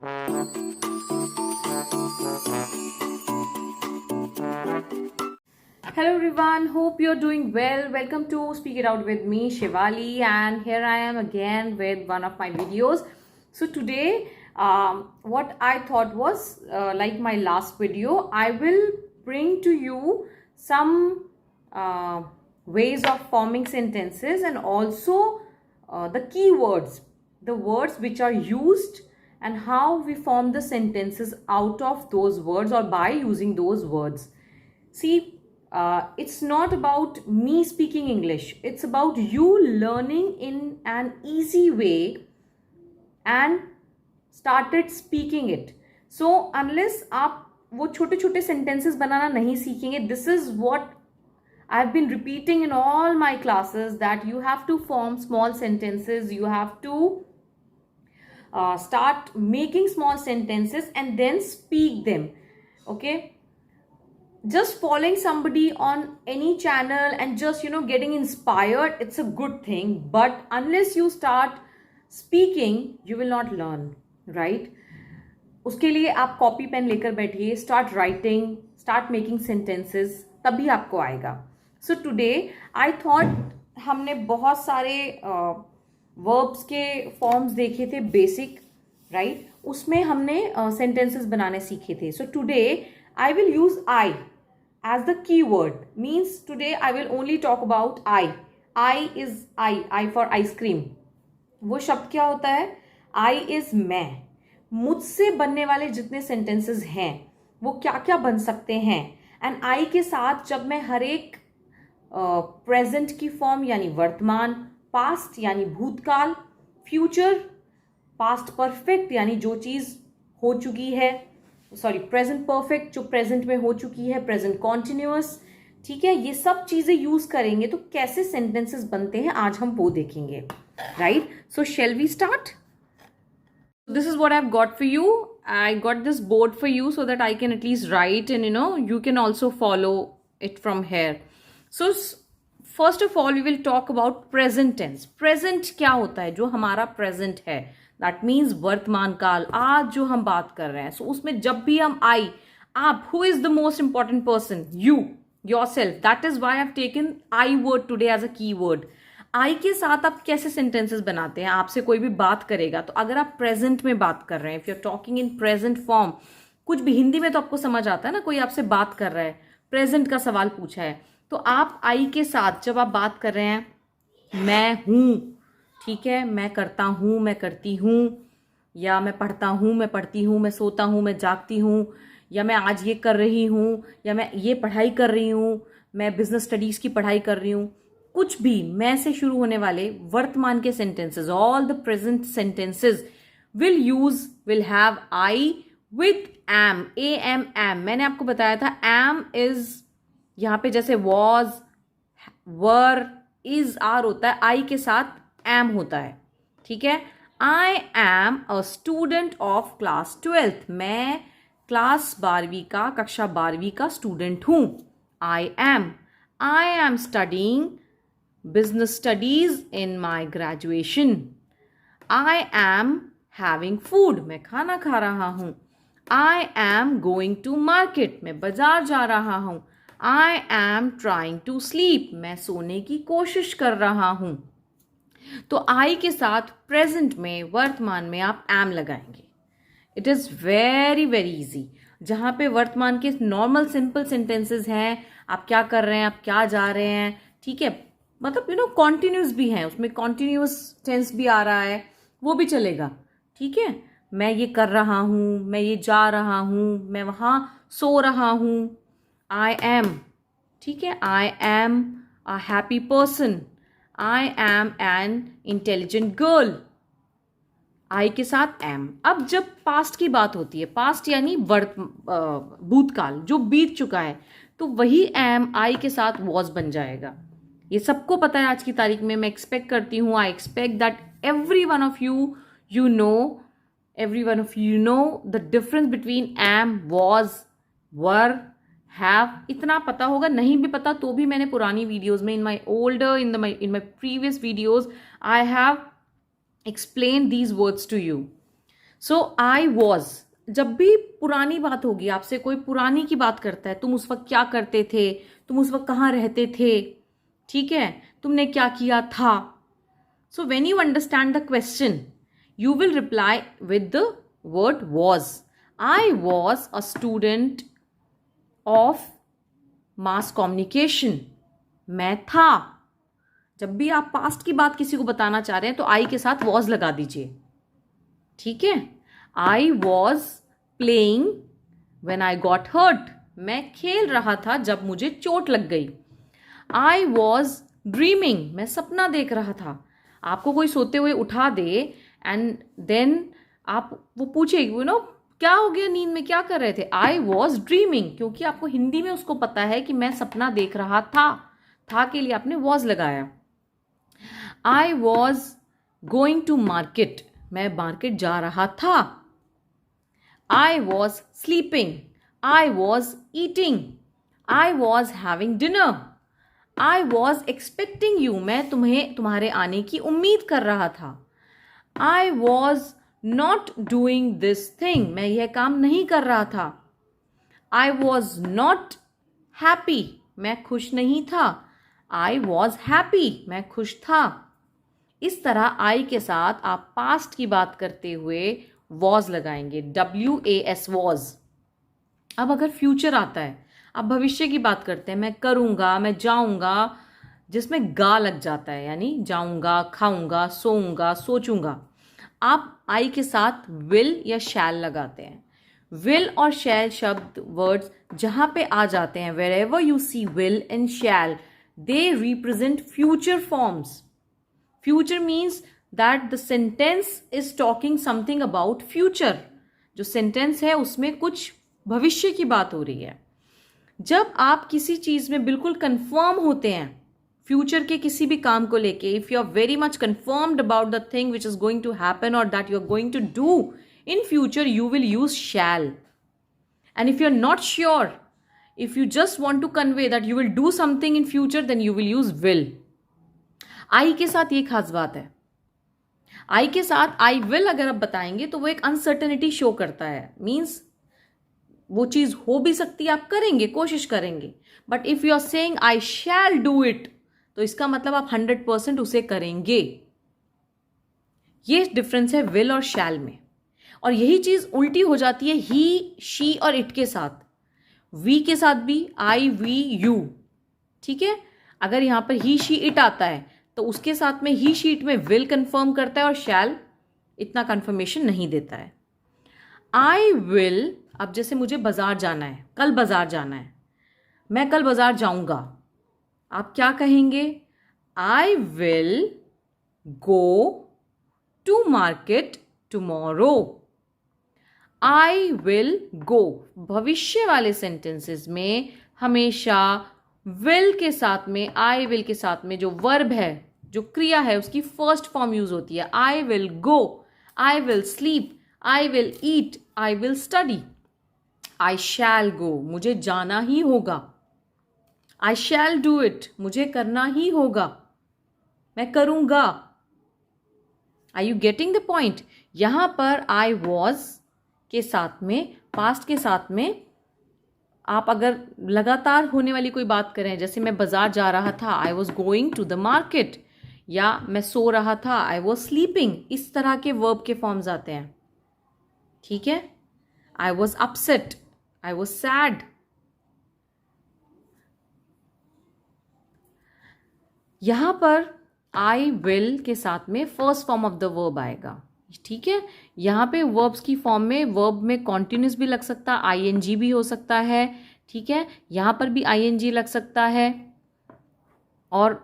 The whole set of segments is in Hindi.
Hello everyone, hope you're doing well. Welcome to Speak It Out with me, Shivali, and here I am again with one of my videos. So today, what I thought was, like my last video, I will bring to you some ways of forming sentences and also the keywords, the words which are used and how we form the sentences out of those words or by using those words. See, it's not about me speaking English. It's about you learning in an easy way and started speaking it. So unless आप वो छोटे छोटे sentences बनाना नहीं सीखेंगे, this is what I've been repeating in all my classes, that you have to form small sentences. You have to start making small sentences and then speak them. Okay. Just following somebody on any channel and just getting inspired, it's a good thing, but unless you start speaking you will not learn, right? उसके लिए आप कॉपी पेन लेकर बैठिए, start writing, start making sentences, तभी आपको आएगा. सो टुडे आई थॉट हमने बहुत सारे वर्ब्स के फॉर्म्स देखे थे बेसिक, राइट? उसमें हमने सेंटेंसेस बनाने सीखे थे. So today I will use I as the keyword. Means today I will only talk about I. I is I for ice cream. वो शब्द क्या होता है? I is मैं. मुझसे बनने वाले जितने sentences हैं वो क्या क्या बन सकते हैं. And I के साथ जब मैं हर एक present की फॉर्म यानी वर्तमान, past यानी भूतकाल, future, past perfect यानी जो चीज़ हो चुकी है, सॉरी प्रेजेंट परफेक्ट जो प्रेजेंट में हो चुकी है, प्रेजेंट कॉन्टिन्यूअस, ठीक है, ये सब चीजें यूज करेंगे तो कैसे सेंटेंसेस बनते हैं आज हम वो देखेंगे, right? So shall we start? This is what I have got for you. I got this board for you so that I can at least write and you can also follow it from here. So first of all we will talk about present tense. Present क्या होता है? जो हमारा प्रेजेंट है, दैट मीन्स वर्तमान काल, आज जो हम बात कर रहे हैं. सो उसमें जब भी हम आई, आप, who is the most important person? You, your self. That is why have taken I word today as a key word. आई के साथ आप कैसे सेंटेंसेस बनाते हैं? आपसे कोई भी बात करेगा तो अगर आप प्रेजेंट में बात कर रहे हैं, if you are talking in present form, कुछ भी हिंदी में तो आपको समझ आता है ना, कोई आपसे बात कर रहा है, प्रेजेंट का सवाल पूछा है, तो आप आई के साथ जब आप बात कर रहे हैं, मैं हूं, ठीक है, मैं करता हूँ, मैं करती हूँ, या मैं पढ़ता हूँ, मैं पढ़ती हूँ, मैं सोता हूँ, मैं जागती हूँ, या मैं आज ये कर रही हूँ, या मैं ये पढ़ाई कर रही हूँ, मैं बिजनेस स्टडीज़ की पढ़ाई कर रही हूँ, कुछ भी मैं से शुरू होने वाले वर्तमान के sentences, all the present sentences will have I with am, A M M. मैंने आपको बताया था एम इज यहाँ पे जैसे वॉज, वर, इज, आर होता है, आई के साथ एम होता है, ठीक है. I am a student of class 12th. मैं क्लास 12वीं का, कक्षा 12वीं का स्टूडेंट हूं. I am studying business studies in my graduation. I am having food. मैं खाना खा रहा हूं. I am going to market. मैं बाजार जा रहा हूं. I am trying to sleep. मैं सोने की कोशिश कर रहा हूं. तो आई के साथ प्रेजेंट में, वर्तमान में आप एम लगाएंगे. It is very very easy. जहां पे वर्तमान के नॉर्मल सिंपल सेंटेंसेस हैं, आप क्या कर रहे हैं, आप क्या जा रहे हैं, ठीक है, मतलब कॉन्टिन्यूस भी हैं, उसमें कॉन्टिन्यूस टेंस भी आ रहा है, वो भी चलेगा, ठीक है. मैं ये कर रहा हूं, मैं ये जा रहा हूं, मैं वहां सो रहा हूं. आई एम, ठीक है, I am a happy person. I am an intelligent girl. आई के साथ एम. अब जब पास्ट की बात होती है, पास्ट यानी भूतकाल जो बीत चुका है, तो वही एम आई के साथ वॉज बन जाएगा. ये सबको पता है आज की तारीख में. मैं एक्सपेक्ट करती हूँ, I expect that every one of you know the difference between am, was, were, have. इतना पता होगा. नहीं भी पता तो भी मैंने पुरानी वीडियोस में, in my previous videos, I have explain these words to you. So I was, जब भी पुरानी बात होगी, आपसे कोई पुरानी की बात करता है, तुम उस वक्त क्या करते थे, तुम उस वक्त कहाँ रहते थे, ठीक है, तुमने क्या किया था. So when you understand the question, you will reply with the word was. I was a student of mass communication. मैं था. जब भी आप पास्ट की बात किसी को बताना चाह रहे हैं तो आई के साथ was लगा दीजिए. ठीक है. I was playing when I got hurt. मैं खेल रहा था जब मुझे चोट लग गई. I was dreaming. मैं सपना देख रहा था. आपको कोई सोते हुए उठा दे एंड देन आप वो पूछे यू नो क्या हो गया, नींद में क्या कर रहे थे, आई वॉज ड्रीमिंग, क्योंकि आपको हिंदी में उसको पता है कि मैं सपना देख रहा था के लिए आपने वॉज लगाया. I was going to market. मैं मार्केट जा रहा था. I was sleeping. I was eating. I was having dinner. I was expecting you. मैं तुम्हारे आने की उम्मीद कर रहा था. I was not doing this thing. मैं यह काम नहीं कर रहा था. I was not happy. मैं खुश नहीं था. I was happy. मैं खुश था. इस तरह I के साथ आप पास्ट की बात करते हुए was लगाएंगे. WAS was. अब अगर फ्यूचर आता है, आप भविष्य की बात करते हैं, मैं करूँगा, मैं जाऊँगा, जिसमें गा लग जाता है, यानी जाऊँगा, खाऊँगा, सोऊँगा, सोचूँगा, आप आई के साथ विल या शैल लगाते हैं. विल और शैल शब्द वर्ड्स जहाँ पे आ जाते हैं, wherever you see will and shall, they represent future forms. Future means that the sentence is talking something about future. जो सेंटेंस है उसमें कुछ भविष्य की बात हो रही है. जब आप किसी चीज़ में बिल्कुल कंफर्म होते हैं फ्यूचर के किसी भी काम को लेके, if you are very much confirmed about the thing which is going to happen और that you are going to do in future, you will use shall. And if you are not sure, if you just want to convey that you will do something in future, then you will use will. I के साथ ये खास बात है. आई के साथ आई विल अगर आप बताएंगे तो वो एक अनसर्टेनिटी शो करता है. मीन्स वो चीज हो भी सकती है, आप करेंगे, कोशिश करेंगे. But if you are saying I shall do it, तो इसका मतलब आप 100% उसे करेंगे. ये डिफरेंस है विल और शैल में. और यही चीज उल्टी हो जाती है ही, शी और इट के साथ. वी के साथ भी आई, वी, यू. ठीक है. अगर यहां पर ही, शी, इट आता है तो उसके साथ में ही, शी, इट में विल कंफर्म करता है और शैल इतना कंफर्मेशन नहीं देता है. आई विल, अब जैसे मुझे बाजार जाना है, कल बाजार जाना है, मैं कल बाजार जाऊंगा, आप क्या कहेंगे? I will go to market tomorrow. I will go. भविष्य वाले सेंटेंसेस में हमेशा विल के साथ में, आई विल के साथ में जो वर्ब है, जो क्रिया है, उसकी फर्स्ट फॉर्म यूज होती है. I will go, I will sleep, I will eat, I will study. I shall go, मुझे जाना ही होगा. आई शैल डू इट, मुझे करना ही होगा, मैं करूंगा. Are you getting the point? यहां पर आई वॉज के साथ में, पास्ट के साथ में, आप अगर लगातार होने वाली कोई बात करें, जैसे मैं बाजार जा रहा था, I was going to the market, या मैं सो रहा था, आई वॉज स्लीपिंग, इस तरह के वर्ब के फॉर्म्स आते हैं. ठीक है. I was upset, I was sad. यहां पर आई विल के साथ में first form of the verb आएगा. ठीक है. यहां पे वर्ब्स की फॉर्म में, वर्ब में कॉन्टिन्यूस भी लग सकता है, आईएनजी भी हो सकता है. ठीक है. यहां पर भी आईएनजी लग सकता है. और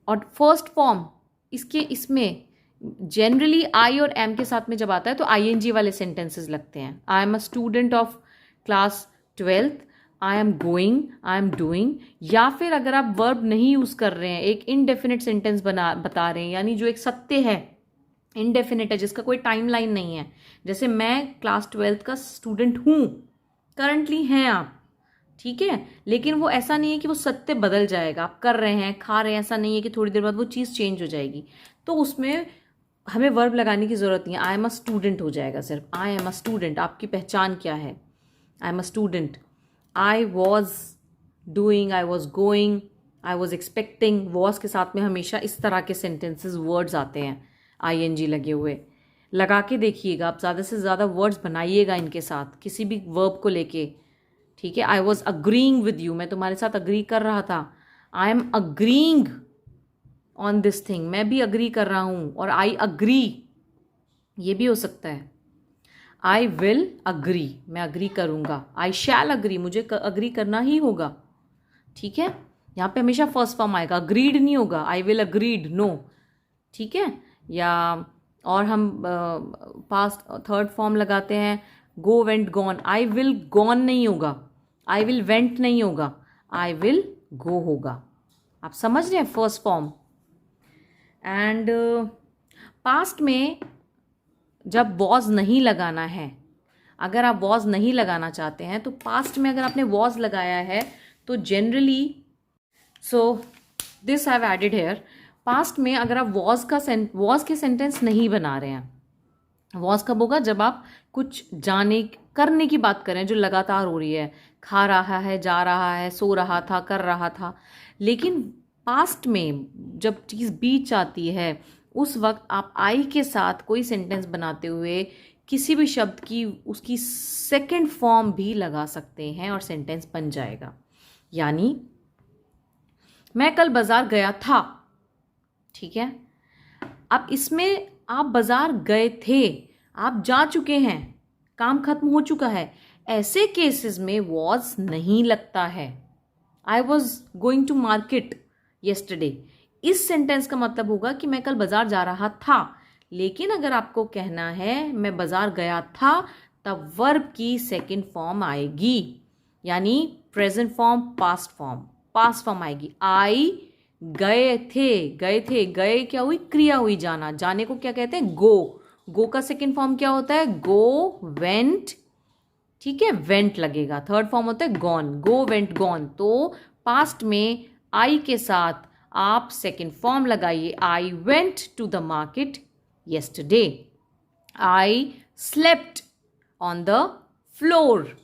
फर्स्ट फॉर्म इसमें जनरली आई और एम के साथ में जब आता है तो आईएनजी वाले सेंटेंसेस लगते हैं. आई am a student of class 12th, I am going, I am doing. या फिर अगर आप वर्ब नहीं यूज कर रहे हैं, एक इनडेफिनेट सेंटेंस बता रहे हैं, यानी जो एक सत्य है, इनडेफिनेट है, जिसका कोई टाइम लाइन नहीं है. जैसे मैं क्लास 12th का स्टूडेंट हूँ, करंटली हैं आप. ठीक है. लेकिन वो ऐसा नहीं है कि वो सत्य बदल जाएगा. आप कर रहे हैं, खा रहे हैं, ऐसा नहीं है कि थोड़ी देर बाद वो चीज़ चेंज हो जाएगी. तो उसमें हमें वर्ब लगाने की ज़रूरत नहीं है, आई एम अ स्टूडेंट हो जाएगा सिर्फ। आई एम अ स्टूडेंट, आपकी पहचान क्या है? I am a student. I was doing, I was going, I was expecting. Was के साथ में हमेशा इस तरह के सेंटेंसेस वर्ड्स आते हैं आई एन जी लगे हुए। लगा के देखिएगा, आप ज़्यादा से ज़्यादा वर्ड्स बनाइएगा इनके साथ किसी भी वर्ब को लेके, ठीक है? I was agreeing with you, मैं तुम्हारे साथ अग्री कर रहा था। I am agreeing on this thing, मैं भी अग्री कर रहा हूँ। और आई अग्री, ये भी हो सकता है। आई विल अग्री, मैं अग्री करूँगा। आई शैल अग्री, मुझे अग्री करना ही होगा, ठीक है? यहाँ पे हमेशा फर्स्ट फॉर्म आएगा, अग्रीड नहीं होगा। आई विल अग्रीड, नो, ठीक है? या और हम पास्ट थर्ड फॉर्म लगाते हैं, गो went gone. I will gone नहीं होगा, आई विल वेंट नहीं होगा, आई विल गो होगा। आप समझ रहे हैं फर्स्ट फॉर्म? एंड पास्ट में जब वॉज नहीं लगाना है, अगर आप वॉज नहीं लगाना चाहते हैं तो पास्ट में अगर आपने वॉज लगाया है तो generally, so this I have added here, past में अगर आप वॉज के सेंटेंस नहीं बना रहे हैं, वॉज कब होगा? जब आप कुछ जाने करने की बात करें जो लगातार हो रही है, खा रहा है, जा रहा है, सो रहा था, कर रहा था। लेकिन पास्ट में जब चीज़ बीत जाती है उस वक्त आप आई के साथ कोई सेंटेंस बनाते हुए किसी भी शब्द की उसकी सेकंड फॉर्म भी लगा सकते हैं और सेंटेंस बन जाएगा। यानी मैं कल बाजार गया था, ठीक है? अब इसमें आप बाजार गए थे, आप जा चुके हैं, काम खत्म हो चुका है, ऐसे केसेस में वॉज नहीं लगता है। I was going to market yesterday, इस सेंटेंस का मतलब होगा कि मैं कल बाजार जा रहा था। लेकिन अगर आपको कहना है मैं बाजार गया था, तब वर्ब की सेकंड फॉर्म आएगी, यानी प्रेजेंट फॉर्म, पास्ट फॉर्म आएगी। आई गए थे, गए क्या हुई? क्रिया हुई, जाना। जाने को क्या कहते हैं? गो का सेकंड फॉर्म क्या होता है? गो वेंट, ठीक है? वेंट लगेगा। थर्ड फॉर्म होता है गॉन, गो वेंट गॉन। तो पास्ट में आई के साथ आप सेकंड फॉर्म लगाइए, I went to the market yesterday. I slept on the floor,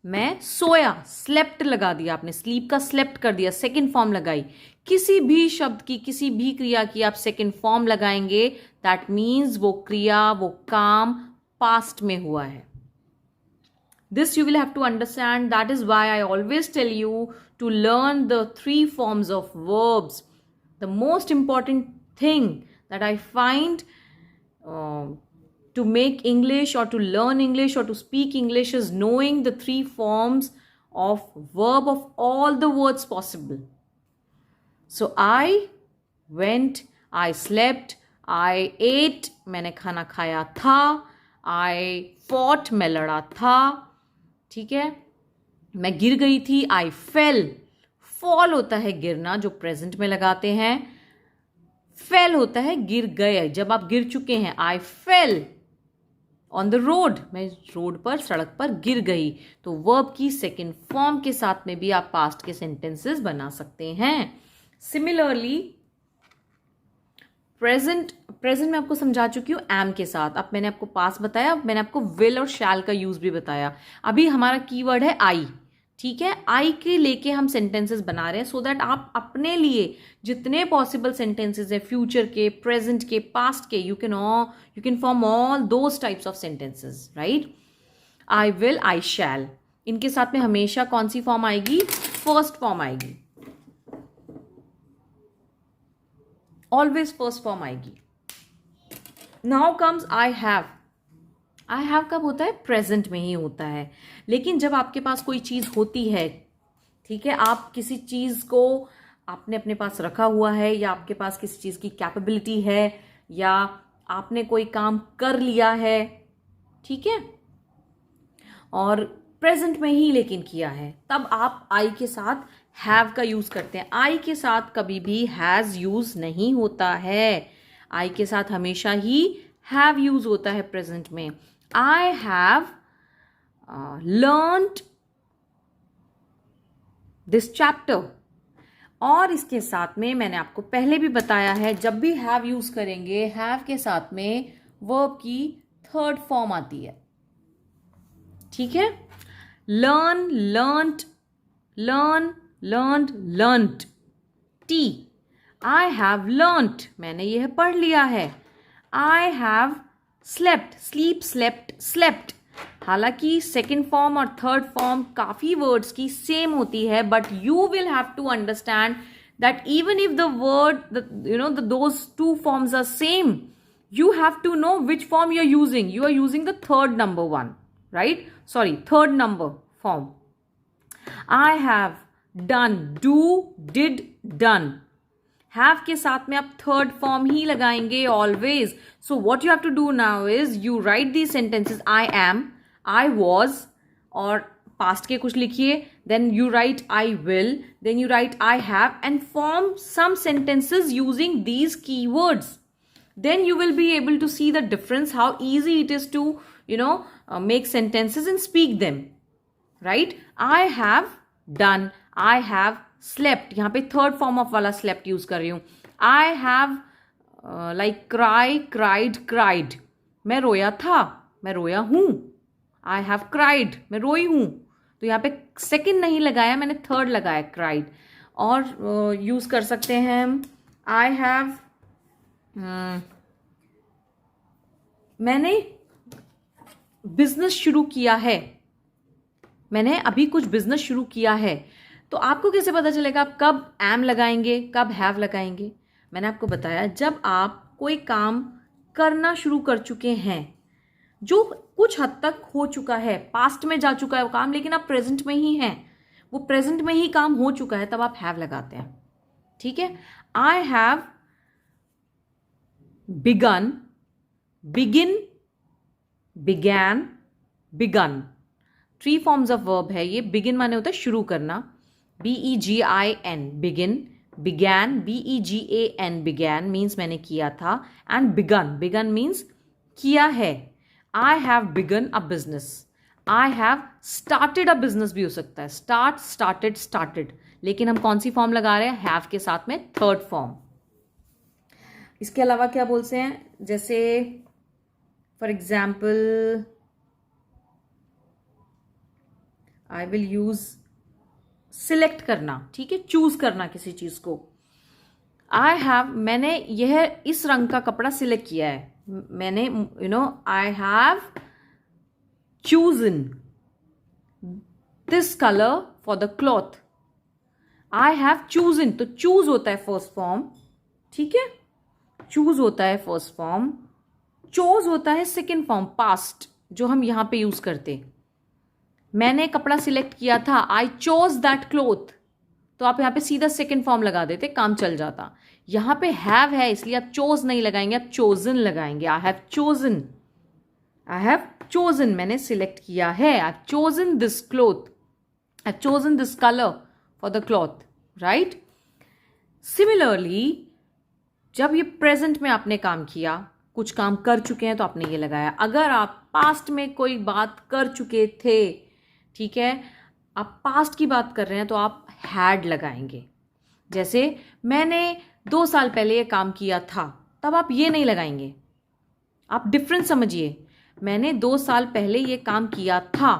मैं सोया, स्लेप्ट लगा दिया आपने, स्लीप का स्लेप्ट कर दिया, सेकंड फॉर्म लगाई। किसी भी शब्द की, किसी भी क्रिया की आप सेकंड फॉर्म लगाएंगे, दैट मीन्स वो क्रिया, वो काम पास्ट में हुआ है। This you will have to understand. That is why I always tell you to learn the 3 forms of verbs. The most important thing that I find to make English or to learn English or to speak English is knowing the 3 forms of verb of all the words possible. So I went, I slept, I ate, मैंने खाना खाया था, I fought, मैं लड़ा था, ठीक है? मैं गिर गई थी, आई फेल। फॉल होता है गिरना, जो प्रेजेंट में लगाते हैं। फेल होता है गिर गए, जब आप गिर चुके हैं। आई फेल ऑन द रोड, मैं रोड पर, सड़क पर गिर गई। तो वर्ब की सेकंड फॉर्म के साथ में भी आप पास्ट के सेंटेंसेस बना सकते हैं। सिमिलरली प्रेजेंट में आपको समझा चुकी हूँ एम के साथ। अब मैंने आपको पास्ट बताया, अब मैंने आपको विल और शैल का यूज भी बताया। अभी हमारा कीवर्ड है आई, ठीक है? आई के लेके हम सेंटेंसेस बना रहे हैं, सो दैट आप अपने लिए जितने पॉसिबल सेंटेंसेस है, फ्यूचर के, प्रेजेंट के, पास्ट के, you can form all those types of sentences, right? I will, I shall, इनके साथ में हमेशा कौन सी फॉर्म आएगी? फर्स्ट फॉर्म आएगी, ऑलवेज फर्स्ट फॉर्म आएगी। Now comes I have. I have कब होता है? प्रेजेंट में ही होता है। लेकिन जब आपके पास कोई चीज़ होती है, ठीक है, आप किसी चीज़ को आपने अपने पास रखा हुआ है, या आपके पास किसी चीज़ की कैपेबिलिटी है, या आपने कोई काम कर लिया है, ठीक है, और प्रेजेंट में ही लेकिन किया है, तब आप आई के साथ हैव का यूज करते हैं। आई के साथ कभी भी हैज यूज नहीं होता है। आई के साथ हमेशा ही हैव यूज होता है प्रेजेंट में। I have learned this chapter. और इसके साथ में मैंने आपको पहले भी बताया है, जब भी हैव यूज करेंगे, हैव के साथ में वर्ब की थर्ड फॉर्म आती है। ठीक है, learn, learned, learn, learned, learned. T, I have learned, मैंने यह पढ़ लिया है। I have slept, sleep, slept, slept. हालांकि सेकेंड फॉर्म और थर्ड फॉर्म काफी वर्ड्स की सेम होती है, but you will have to understand that even if the word those two forms are same, you have to know which form you are using. You are using the third number one, right? Sorry, third number form. I have done, do, did, done. Have के साथ में आप third form ही लगाएंगे always. So what you have to do now is you write these sentences. I am, I was, और past के कुछ लिखिए. Then you write I will. Then you write I have and form some sentences using these keywords. Then you will be able to see the difference, how easy it is to make sentences and speak them, right? I have done, I have slept, यहाँ पे third form of वाला slept use कर रही हूँ. I have like cry, cried, cried, मैं रोया था, मैं रोया हूँ. I have cried, मैं रोई हूँ. तो यहाँ पे second नहीं लगाया, मैंने third लगाया, cried. और use कर सकते हैं I have मैंने बिजनेस शुरू किया है, मैंने अभी कुछ बिजनेस शुरू किया है. तो आपको कैसे पता चलेगा आप कब एम लगाएंगे, कब हैव लगाएंगे? मैंने आपको बताया, जब आप कोई काम करना शुरू कर चुके हैं जो कुछ हद तक हो चुका है, पास्ट में जा चुका है वो काम, लेकिन आप प्रेजेंट में ही हैं, वो प्रेजेंट में ही काम हो चुका है, तब आप हैव लगाते हैं. ठीक है, I have begun, begin, began, begun. 3 forms of verb है ये. begin माने होता है शुरू करना, begin, begin, began, began, began means मैंने किया था, and begun means किया है. I have begun a business, I have started a business भी हो सकता है, start, started, started, लेकिन हम कौन सी फॉर्म लगा रहे हैं? have के साथ में थर्ड फॉर्म. इसके अलावा क्या बोलते हैं, जैसे for example I will use select करना. ठीक है, चूज करना किसी चीज को. आई हैव, मैंने यह इस रंग का कपड़ा सिलेक्ट किया है, मैंने I have chosen this colour for the cloth. I have chosen, तो चूज होता है फर्स्ट फॉर्म. ठीक है, चूज होता है फर्स्ट फॉर्म, चोज होता है सेकेंड फॉर्म, पास्ट, जो हम यहां पे यूज करते. मैंने कपड़ा सिलेक्ट किया था, आई चोज दैट क्लोथ, तो आप यहां पे सीधा सेकेंड फॉर्म लगा देते, काम चल जाता. यहां पे हैव है, इसलिए आप चोज नहीं लगाएंगे, आप चोजन लगाएंगे. I have chosen, I have chosen, मैंने सिलेक्ट किया है. I have chosen this cloth, I have chosen this colour for the cloth, right? Similarly जब ये प्रेजेंट में आपने काम किया, कुछ काम कर चुके हैं, तो आपने ये लगाया. अगर आप पास्ट में कोई बात कर चुके थे, ठीक है, आप पास्ट की बात कर रहे हैं, तो आप हैड लगाएंगे. जैसे मैंने 2 साल पहले ये काम किया था, तब आप ये नहीं लगाएंगे. आप डिफरेंस समझिए. मैंने 2 साल पहले ये काम किया था,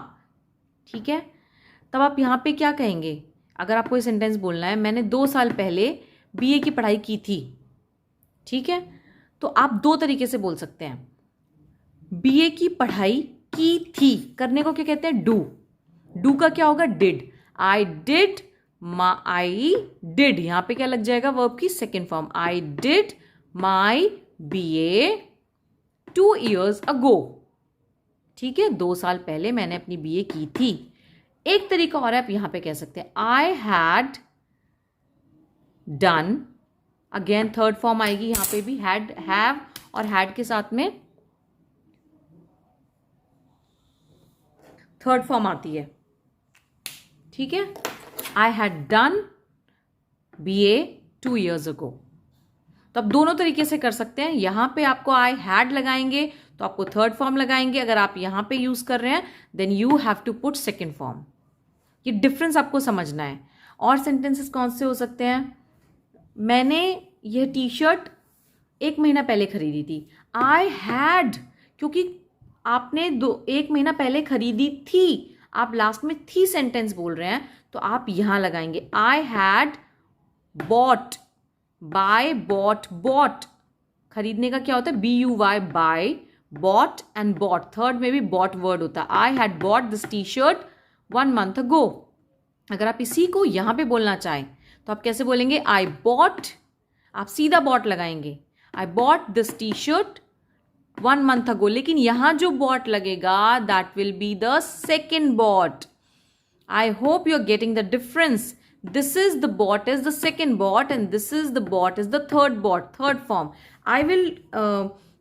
ठीक है, तब आप यहाँ पे क्या कहेंगे? अगर आपको ये सेंटेंस बोलना है, मैंने 2 साल पहले बीए की पढ़ाई की थी, ठीक है, तो आप 2 तरीके से बोल सकते हैं. बीए की पढ़ाई की थी, करने को क्या कहते हैं? डू. डू का क्या होगा? Did. I did, I did, यहां पे क्या लग जाएगा? वर्ब की second form. I did my BA 2 years ago. ठीक है, 2 साल पहले मैंने अपनी बीए की थी. एक तरीका और है, आप यहां पे कह सकते हैं I had done. Again third form आएगी यहां पे भी, हैड, हैव और हैड के साथ में थर्ड फॉर्म आती है. ठीक है, I had done BA 2 years ago. तो आप दोनों तरीके से कर सकते हैं. यहां पे आपको आई हैड लगाएंगे तो आपको थर्ड फॉर्म लगाएंगे. अगर आप यहां पे यूज कर रहे हैं then you have to put second form. ये डिफरेंस आपको समझना है. और सेंटेंसेस कौन से हो सकते हैं? मैंने यह टी शर्ट 1 महीना पहले खरीदी थी. आई हैड, क्योंकि आपने 1 महीना पहले खरीदी थी, आप लास्ट में थी सेंटेंस बोल रहे हैं, तो आप यहां लगाएंगे I had bought. Buy, bought, bought. खरीदने का क्या होता है? BUY, buy. Bought and bought, third में भी बॉट वर्ड होता है. I had bought this T shirt 1 month ago. अगर आप इसी को यहां पे बोलना चाहें तो आप कैसे बोलेंगे? आई बॉट, आप सीधा बॉट लगाएंगे. I bought this T shirt 1 month ago. लेकिन यहां जो बॉट लगेगा that will be the second bought. I hope you are getting the difference. This is the bot is the second bot and this is the bot is the third bot, third form. I will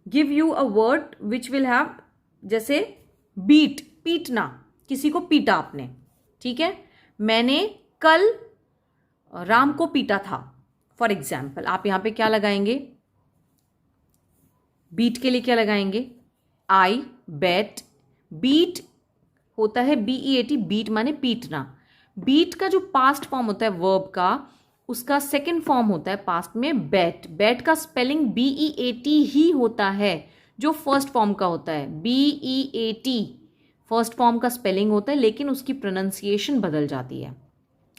give you a word which will have, जैसे beat, पीटना, किसी को पीटा आपने. ठीक है, मैंने कल राम को पीटा था. फॉर एग्जाम्पल आप यहां पे क्या लगाएंगे? बीट के लिए क्या लगाएंगे? आई बेट. बीट होता है BEAT, बीट माने पीटना. बीट का जो पास्ट फॉर्म होता है वर्ब का, उसका सेकेंड फॉर्म होता है पास्ट में बैट. बैट का स्पेलिंग BEAT ही होता है जो फर्स्ट फॉर्म का होता है. BEAT फर्स्ट फॉर्म का स्पेलिंग होता है, लेकिन उसकी प्रोनाउंसिएशन बदल जाती है.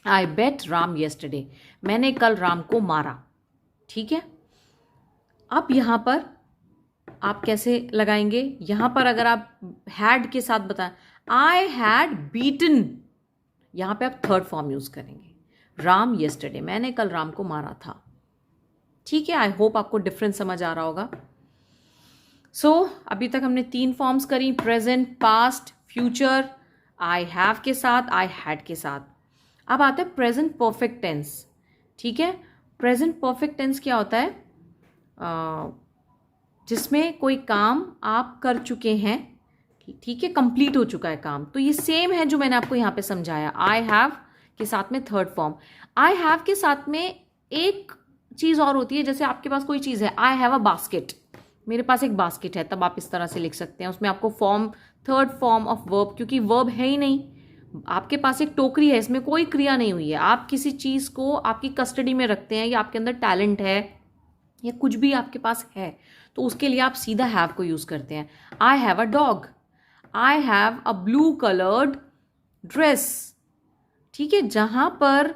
आई बेट राम येस्टरडे, मैंने कल राम को मारा. ठीक है, अब यहां पर आप कैसे लगाएंगे? यहां पर अगर आप हैड के साथ बताएं, आई हैड बीटन, यहां पे आप थर्ड फॉर्म यूज करेंगे. राम येस्टरडे, मैंने कल राम को मारा था. ठीक है, आई होप आपको डिफरेंस समझ आ रहा होगा. सो अभी तक हमने 3 फॉर्म्स करी, present, past, future. I have के साथ, आई हैड के साथ. अब आता है प्रेजेंट परफेक्ट टेंस. ठीक है, प्रेजेंट परफेक्ट टेंस क्या होता है? जिसमें कोई काम आप कर चुके हैं, ठीक है, कंप्लीट हो चुका है काम. तो ये सेम है जो मैंने आपको यहाँ पे समझाया. आई हैव के साथ में थर्ड फॉर्म. आई हैव के साथ में एक चीज़ और होती है, जैसे आपके पास कोई चीज़ है, आई हैव अ बास्केट, मेरे पास एक बास्केट है, तब आप इस तरह से लिख सकते हैं. उसमें आपको form, third form of verb, क्योंकि वर्ब है ही नहीं. आपके पास एक टोकरी है, इसमें कोई क्रिया नहीं हुई है. आप किसी चीज़ को आपकी कस्टडी में रखते हैं, या आपके अंदर टैलेंट है, या कुछ भी आपके पास है, तो उसके लिए आप सीधा हैव को यूज़ करते हैं. I have a dog, I have a blue coloured dress. ठीक है, जहां पर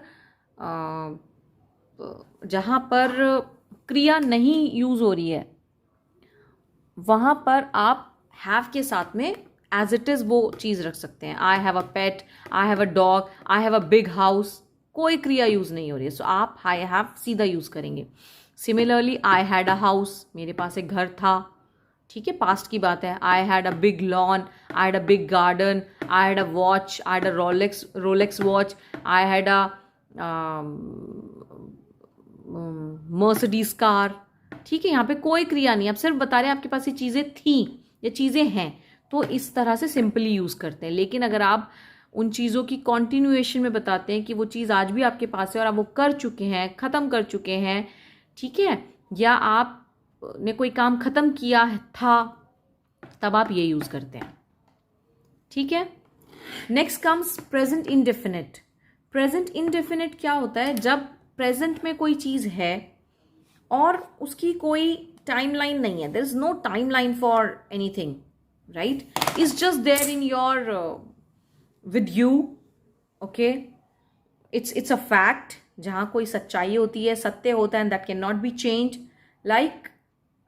क्रिया नहीं यूज हो रही है, वहां पर आप हैव के साथ में एज इट इज वो चीज रख सकते हैं. I have a pet, I have a dog, I have a big house, कोई क्रिया यूज नहीं हो रही है, सो आप आई हैव सीधा यूज करेंगे. Similarly I had a house, मेरे पास एक घर था. ठीक है, पास्ट की बात है. I had a big lawn, I had a big garden, I had a watch, I had a Rolex watch, I had a Mercedes car. ठीक है, यहाँ पे कोई क्रिया नहीं, आप सिर्फ बता रहे हैं आपके पास ये चीज़ें थी, ये चीज़ें हैं, तो इस तरह से सिंपली यूज़ करते हैं. लेकिन अगर आप उन चीज़ों की कॉन्टिन्यूएशन में बताते हैं कि वो चीज़ आज भी आपके पास है और आप वो कर चुके हैं, ख़त्म कर चुके हैं, ठीक है, या आप ने कोई काम ख़त्म किया था, तब आप ये यूज़ करते हैं. ठीक है, next comes present indefinite. Present indefinite क्या होता है? जब प्रेजेंट में कोई चीज़ है और उसकी कोई टाइमलाइन नहीं है, there is no timeline for anything, right? It's just there in your with you. Okay, it's a fact, जहाँ कोई सच्चाई होती है, सत्य होता है, and that can not be change. Like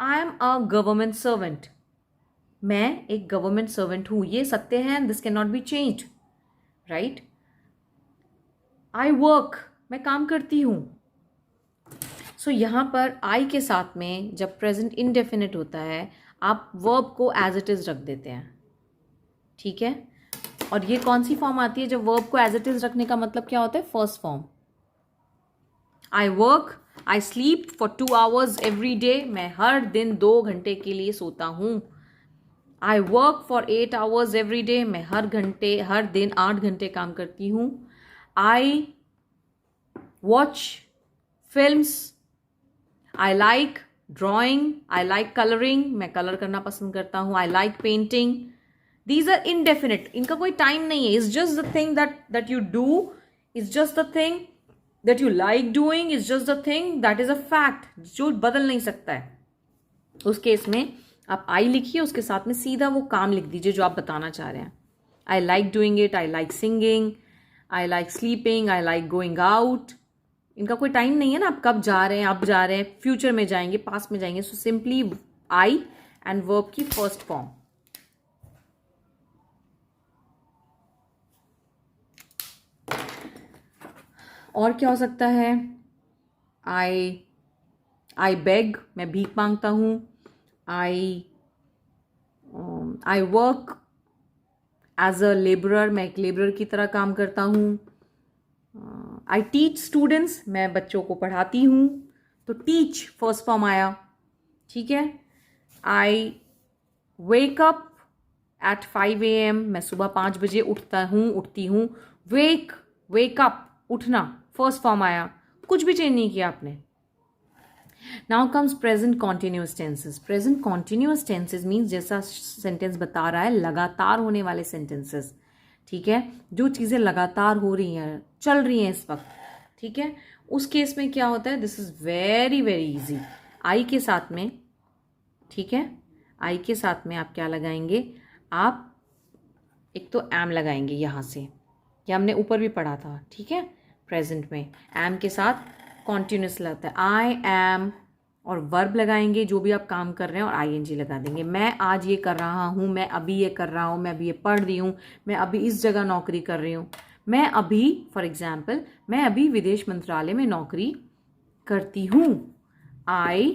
I am a government servant, मैं एक गवर्नमेंट सर्वेंट हूँ, ये सत्य है, and this can not be changed, right? I work, मैं काम करती हूँ. सो यहाँ पर आई के साथ में जब प्रेजेंट इनडेफिनिट होता है, आप वर्ब को एज इट इज़ रख देते हैं. ठीक है, और ये कौन सी फॉर्म आती है जब वर्ब को एज इट इज़ रखने का मतलब क्या होता है? First form. I work, I sleep for 2 hours every day, मैं हर दिन 2 घंटे के लिए सोता हूँ. I work for 8 hours every day, मैं हर दिन 8 घंटे काम करती हूँ. I watch films, I like drawing, I like colouring, मैं कलर करना पसंद करता हूँ. I like painting. These are indefinite, इनका कोई टाइम नहीं है. It's just the thing that you do, it's just the thing that you like doing is just the thing that is a fact, जो बदल नहीं सकता है। उस केस में आप आई लिखिए, उसके साथ में सीधा वो काम लिख दीजिए जो आप बताना चाह रहे हैं। I like doing it, I like singing, I like sleeping, I like going out. इनका कोई टाइम नहीं है ना, आप कब जा रहे हैं, अब जा रहे हैं, फ्यूचर में जाएंगे, पास्ट में जाएंगे। So simply I and verb की फर्स्ट फॉर्म। और क्या हो सकता है? आई बेग, मैं भीख मांगता हूँ। I work as a labourer, मैं एक लेबरर की तरह काम करता हूँ। आई टीच स्टूडेंट्स, मैं बच्चों को पढ़ाती हूँ। तो टीच फर्स्ट फॉर्म आया, ठीक है। आई वेक अप एट 5 AM, मैं सुबह 5 बजे उठती हूँ। वेक अप, उठना, फर्स्ट फॉर्म आया, कुछ भी चेंज नहीं किया आपने। Now comes present continuous tenses. Present continuous tenses means जैसा सेंटेंस बता रहा है, लगातार होने वाले सेंटेंसेस, ठीक है, जो चीज़ें लगातार हो रही हैं, चल रही हैं इस वक्त, ठीक है। उस केस में क्या होता है? This is very very easy. I के साथ में, ठीक है, आई के साथ में आप क्या लगाएंगे? आप एक तो एम लगाएंगे यहाँ से, ये हमने ऊपर भी पढ़ा था, ठीक है। प्रेजेंट में एम के साथ कॉन्टिन्यूस लगता है, आई एम, और वर्ब लगाएंगे जो भी आप काम कर रहे हैं, और आईएनजी लगा देंगे। मैं आज ये कर रहा हूँ, मैं अभी ये कर रहा हूँ, मैं अभी ये पढ़ रही हूँ, मैं अभी इस जगह नौकरी कर रही हूँ, मैं अभी, फॉर एग्जाम्पल, मैं अभी विदेश मंत्रालय में नौकरी करती हूँ। आई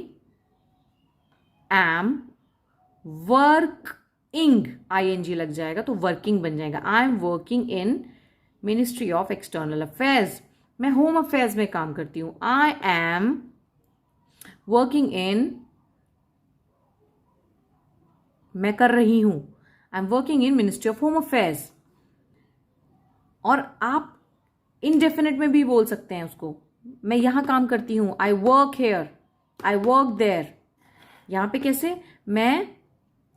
एम वर्किंग, आईएनजी लग जाएगा तो वर्किंग बन जाएगा। I am working in ministry of external affairs, मैं होम अफेयर्स में काम करती हूँ। आई एम वर्किंग इन, मैं कर रही हूं, I am working in ministry of home affairs. और आप इनडेफिनेट में भी बोल सकते हैं उसको, मैं यहां काम करती हूं, I work here, I work there. यहां पे कैसे? मैं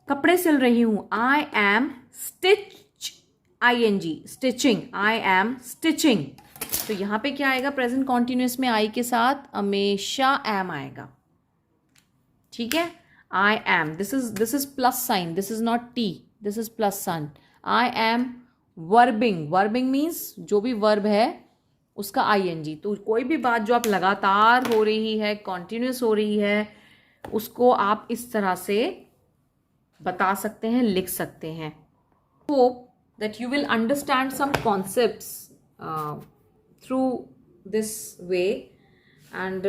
कपड़े सिल रही हूं, I am stitch, ING, stitching, I am stitching. तो यहां पे क्या आएगा? प्रेजेंट कॉन्टिन्यूअस में आई के साथ हमेशा एम आएगा, ठीक है। I am, this is plus sign, this is not T, this is plus sign. I am verbing, verbing means जो भी वर्ब है उसका आईएनजी। तो कोई भी बात जो आप लगातार हो रही है, कॉन्टिन्यूस हो रही है, उसको आप इस तरह से बता सकते हैं, लिख सकते हैं। Hope that you will understand some concepts through this way, and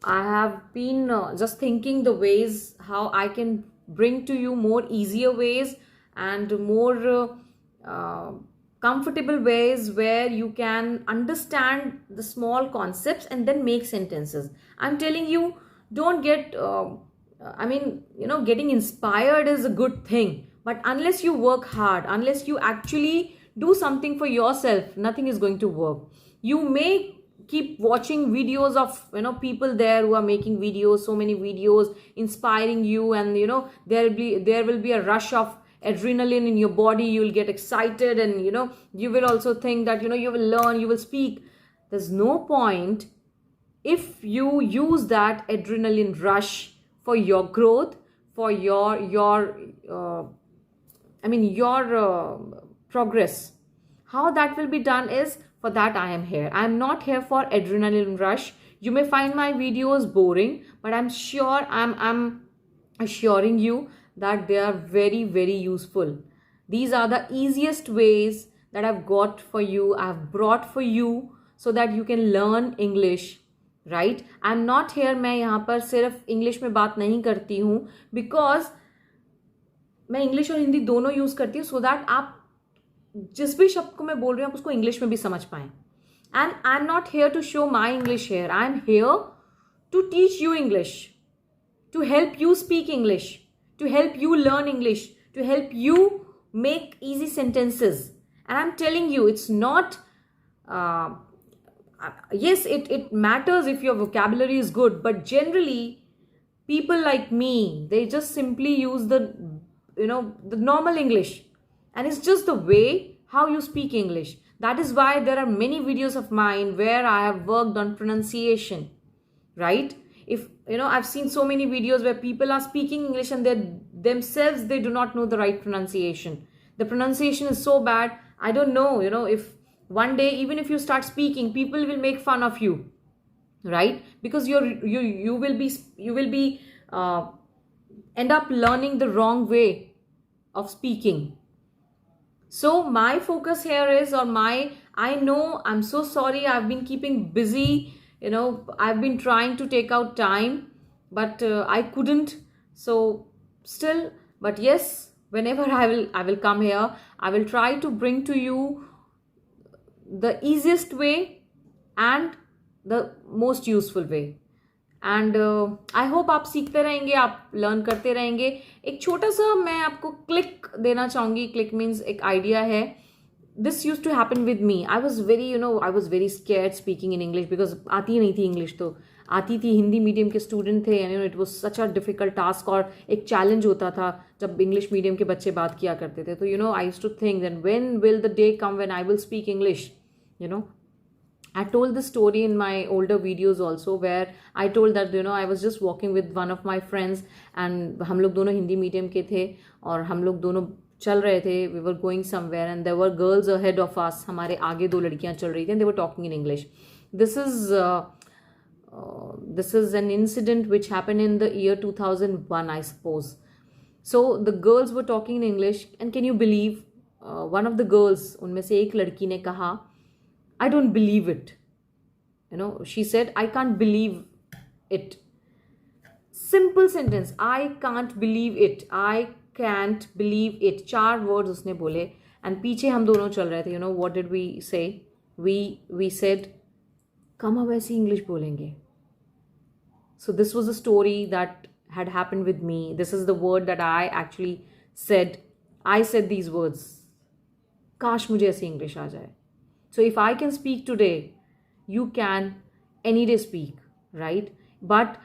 I have been just thinking the ways how I can bring to you more easier ways and more comfortable ways where you can understand the small concepts and then make sentences. I'm telling you, don't get getting inspired is a good thing, but unless you work hard, unless you actually do something for yourself, nothing is going to work. You may keep watching videos of people there who are making videos, so many videos inspiring you, and there will be a rush of adrenaline in your body. You will get excited, and you will also think that you will learn, you will speak. There's no point if you use that adrenaline rush for your growth, for your progress. How that will be done is, for that I am here. I am not here for adrenaline rush. You may find my videos boring, but I'm sure, I'm assuring you that they are very very useful. These are the easiest ways that I've got for you, I've brought for you, so that you can learn English, right? I'm not here, मैं यहाँ पर सिर्फ इंग्लिश में बात नहीं करती हूँ, because मैं इंग्लिश और हिंदी दोनों यूज करती हूँ, सो दैट आप जिस भी शब्द को मैं बोल रही हूँ आप उसको इंग्लिश में भी समझ पाएं। And I am not here to show my English here, I am here to teach you English, to help you speak English, to help you learn English, to help you make easy sentences. And I'm telling you, it's not yes, it matters if your vocabulary is good, but generally people like me, they just simply use the normal English, and it's just the way how you speak English. That is why there are many videos of mine where I have worked on pronunciation, right? If I've seen so many videos where people are speaking English and they do not know the right pronunciation. The pronunciation is so bad. I don't know, if one day, even if you start speaking, people will make fun of you, right? Because you will be end up learning the wrong way of speaking. So my focus here is, I know, I'm so sorry, I've been keeping busy, I've been trying to take out time, but I couldn't. So still, but yes, whenever I will come here, I will try to bring to you the easiest way and the most useful way. And I hope आप सीखते रहेंगे, आप लर्न करते रहेंगे. एक छोटा सा मैं आपको क्लिक देना चाहूँगी. क्लिक मीन्स एक आइडिया है. This use to happen with me. I was very scared speaking in English, because आती ही नहीं थी इंग्लिश. तो आती थी, हिंदी मीडियम के स्टूडेंट थे, and it was such a difficult task. और एक चैलेंज होता था जब इंग्लिश मीडियम के बच्चे बात किया करते थे. तो I use to think that when will the day come when I will speak English. I told this story in my older videos also, where I told that I was just walking with one of my friends, and हम लोग दोनों हिंदी मीडियम के थे और हम लोग दोनों चल रहे थे. We were going somewhere and there were girls ahead of us. हमारे आगे दो लड़कियां चल रही थी and they were talking in English. This is an incident which happened in the year 2001, I suppose. So the girls were talking in English, and can you believe, one of the girls, उनमें से एक लड़की ने कहा, I don't believe it. She said, I can't believe it. Simple sentence. I can't believe it. I can't believe it. 4 words उसने बोले, and पीछे हम दोनों चल रहे थे. What did we say? We said, कम अब ऐसी इंग्लिश बोलेंगे. So this was a story that had happened with me. This is the word that I actually said. I said these words. काश मुझे ऐसी इंग्लिश आ जाए. So if I can speak today, you can any day speak, right? But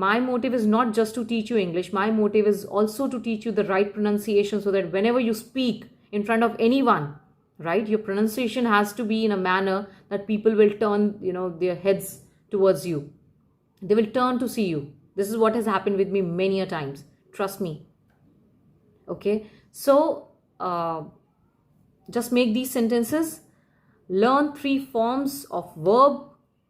my motive is not just to teach you English. My motive is also to teach you the right pronunciation, so that whenever you speak in front of anyone, right, your pronunciation has to be in a manner that people will turn, their heads towards you. They will turn to see you. This is what has happened with me many a times. Trust me. Okay? So, just make these sentences. Learn 3 forms of verb.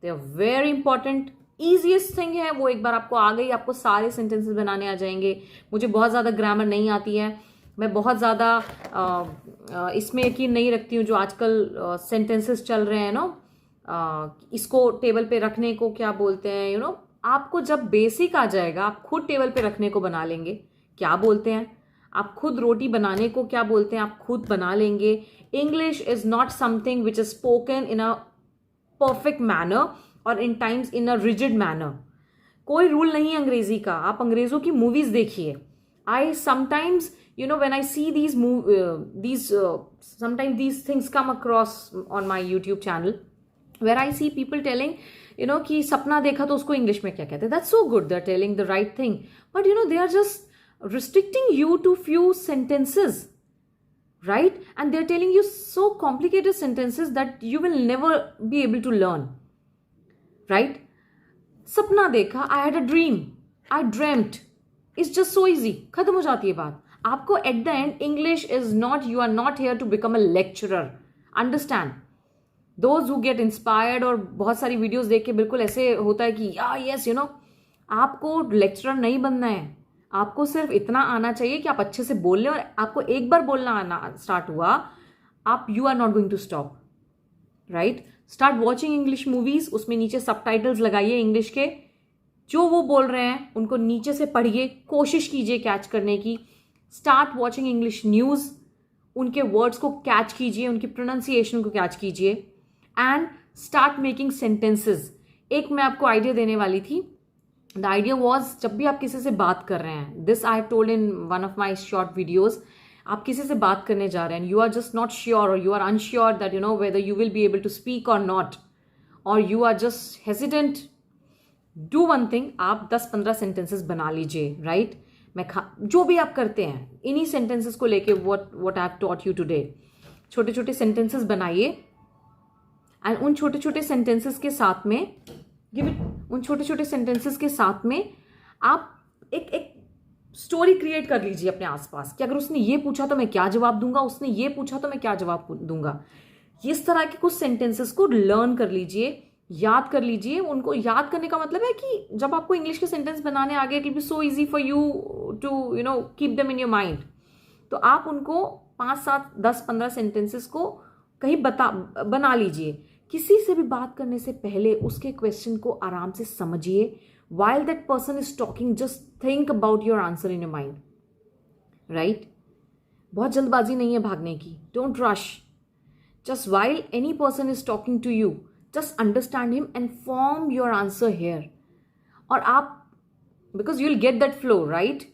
They are very important. Easiest thing है वो, एक बार आपको आ गई, आपको सारे sentences बनाने आ जाएंगे. मुझे बहुत ज़्यादा grammar नहीं आती है. मैं बहुत ज़्यादा इसमें यकीन नहीं रखती हूँ जो आजकल sentences चल रहे हैं इसको टेबल पे रखने को क्या बोलते हैं. आपको जब बेसिक आ जाएगा, आप खुद टेबल पे रखने को बना लेंगे. क्या बोलते हैं आप खुद, रोटी बनाने को क्या बोलते हैं आप खुद बना लेंगे. English is not something which is spoken in a perfect manner or in times in a rigid manner. कोई रूल नहीं है अंग्रेजी का. आप अंग्रेजों की मूवीज देखिए. I sometimes, when I see sometimes these things come across on my YouTube channel, where I see people telling, कि सपना देखा तो उसको इंग्लिश में क्या कहते हैं. That's so good. They're telling the right thing. But they are just restricting you to few sentences, right? And they're telling you so complicated sentences that you will never be able to learn, right? सपना देखा, I had a dream, I dreamt. It's just so easy. खत्म हो जाती है बात. आपको at the end, English is not, you are not here to become a lecturer. Understand? Those who get inspired और बहुत सारी वीडियोस देख के बिल्कुल ऐसे होता है कि yes, आपको लेक्चरर नहीं बनना है. आपको सिर्फ इतना आना चाहिए कि आप अच्छे से बोल लें, और आपको एक बार बोलना आना स्टार्ट हुआ, आप you are not going to stop, right? Start watching English movies. उसमें नीचे सबटाइटल्स लगाइए इंग्लिश के. जो वो बोल रहे हैं उनको नीचे से पढ़िए, कोशिश कीजिए कैच करने की. Start watching English news. उनके वर्ड्स को कैच कीजिए, उनकी प्रोनाउंसिएशन को कैच कीजिए, एंड स्टार्ट मेकिंग सेंटेंसेस. एक मैं आपको आइडिया देने वाली थी. द आइडिया वॉज, जब भी आप किसी से बात कर रहे हैं, this I told in one of my short videos, आप किसी से बात करने जा रहे हैं, you are just not sure और you are unsure that whether you will be able to speak or not, और you are just hesitant. Do one thing, आप 10-15 सेंटेंसेस बना लीजिए, राइट? जो भी आप करते हैं, इन्हीं सेंटेंसेस को लेके what I have taught you today, छोटे छोटे सेंटेंसेस बनाइए. एंड उन छोटे छोटे सेंटेंसेस के साथ में उन छोटे छोटे सेंटेंसेस के साथ में आप एक एक स्टोरी क्रिएट कर लीजिए अपने आसपास कि अगर उसने ये पूछा तो मैं क्या जवाब दूंगा, उसने ये पूछा तो मैं क्या जवाब दूंगा। इस तरह के कुछ सेंटेंसेस को लर्न कर लीजिए, याद कर लीजिए। उनको याद करने का मतलब है कि जब आपको इंग्लिश के सेंटेंस बनाने आ गए, it will be so easy for you to keep them in your mind. तो आप उनको 5, 7, 10, 15 सेंटेंसेस को कहीं बना लीजिए। किसी से भी बात करने से पहले उसके क्वेश्चन को आराम से समझिए। while that person is talking, just think about your answer in your mind, right? बहुत जल्दबाजी नहीं है भागने की, don't rush. Just while any person is talking to you, just understand him and form your answer here. और आप, because you'll get that flow, right?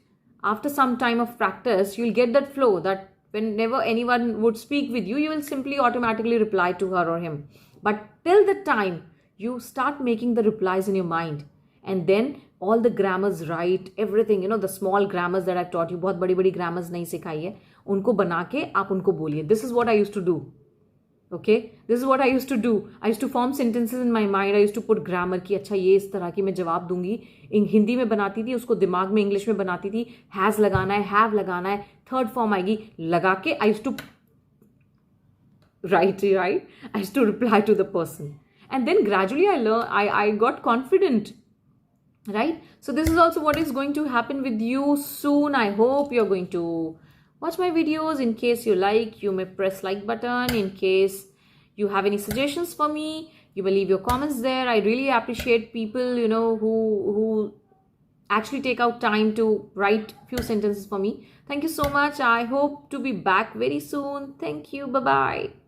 After some time of practice, you'll get that flow that whenever anyone would speak with you, you will simply automatically reply to her or him. But till the time you start making the replies in your mind, and then all the grammars right, everything, the small grammars that I've taught you, बहुत बड़ी बड़ी grammars नहीं सिखाई है, उनको बना के आप उनको बोलिए. This is what I used to do. Okay, this is what I used to do. I used to form sentences in my mind. I used to put grammar कि अच्छा ये इस तरह की मैं जवाब दूंगी. हिंदी में बनाती थी, उसको दिमाग में इंग्लिश में बनाती थी. हैज़ लगाना है, हैव लगाना है, थर्ड फॉर्म आएगी, लगा के I used to write. I used to reply to the person, and then gradually I got confident. Right? So this is also what is going to happen with you soon. I hope you're going to watch my videos. In case you like, you may press like button. In case you have any suggestions for me, you may leave your comments there. I really appreciate people, who actually take out time to write few sentences for me. Thank you so much. I hope to be back very soon. Thank you. Bye-bye.